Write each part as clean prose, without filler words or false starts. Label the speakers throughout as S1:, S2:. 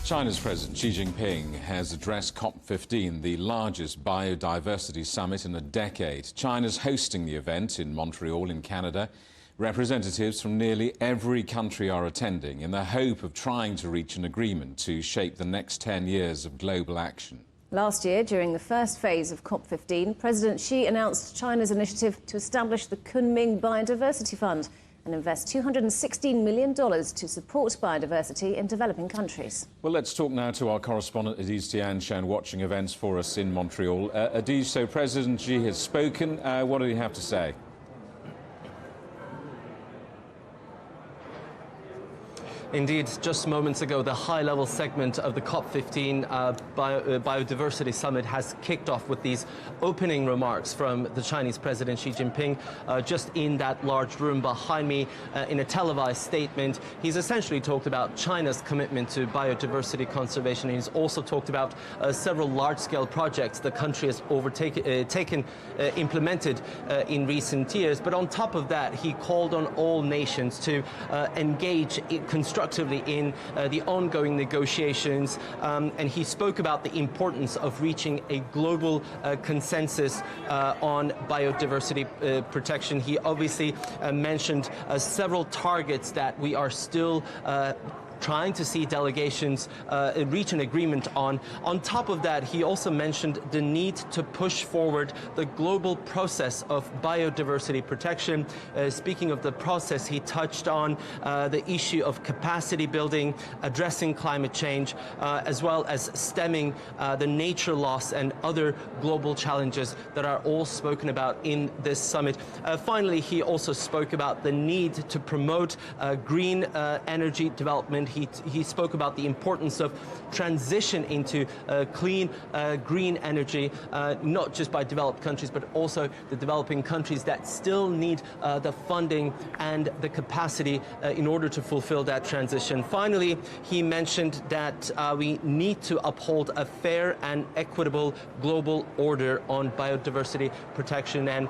S1: China's President Xi Jinping has addressed COP15, the largest biodiversity summit in a decade. China's hosting the event in Montreal in Canada. Representatives from nearly every country are attending in the hope of trying to reach an agreement to shape the next 10 years of global action.
S2: Last year, during the first phase of COP15, President Xi announced China's initiative to establish the Kunming Biodiversity Fund and invest $216 million to support biodiversity in developing countries.
S1: Well, let's talk now to our correspondent Ediz Tiyansan, watching events for us in Montreal. Ediz, so President Xi has spoken. What did he have to say?
S3: Indeed, just moments ago, the high-level segment of the COP15 Biodiversity Summit has kicked off with these opening remarks from the Chinese President Xi Jinping. Just in that large room behind me, in a televised statement, he's essentially talked about China's commitment to biodiversity conservation. He's also talked about several large-scale projects the country has implemented in recent years. But on top of that, he called on all nations to engage constructively in the ongoing negotiations, and he spoke about the importance of reaching a global consensus on biodiversity protection. He obviously mentioned several targets that we are still trying to see delegations reach an agreement on. On top of that, he also mentioned the need to push forward the global process of biodiversity protection. Speaking of the process, he touched on the issue of capacity building, addressing climate change, as well as stemming the nature loss and other global challenges that are all spoken about in this summit. Finally, he also spoke about the need to promote green energy development. He spoke about the importance of transition into clean, green energy, not just by developed countries, but also the developing countries that still need the funding and the capacity in order to fulfill that transition. Finally, he mentioned that we need to uphold a fair and equitable global order on biodiversity protection. And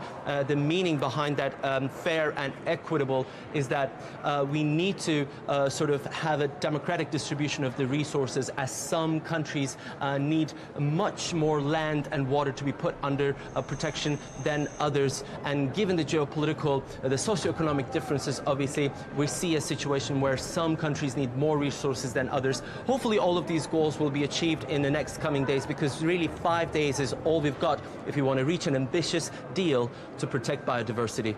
S3: the meaning behind that fair and equitable is that we need to sort of have a democratic distribution of the resources, as some countries need much more land and water to be put under protection than others. And given the geopolitical, the socioeconomic differences, obviously, we see a situation where some countries need more resources than others. Hopefully all of these goals will be achieved in the next coming days, because really 5 days is all we've got if we want to reach an ambitious deal to protect biodiversity.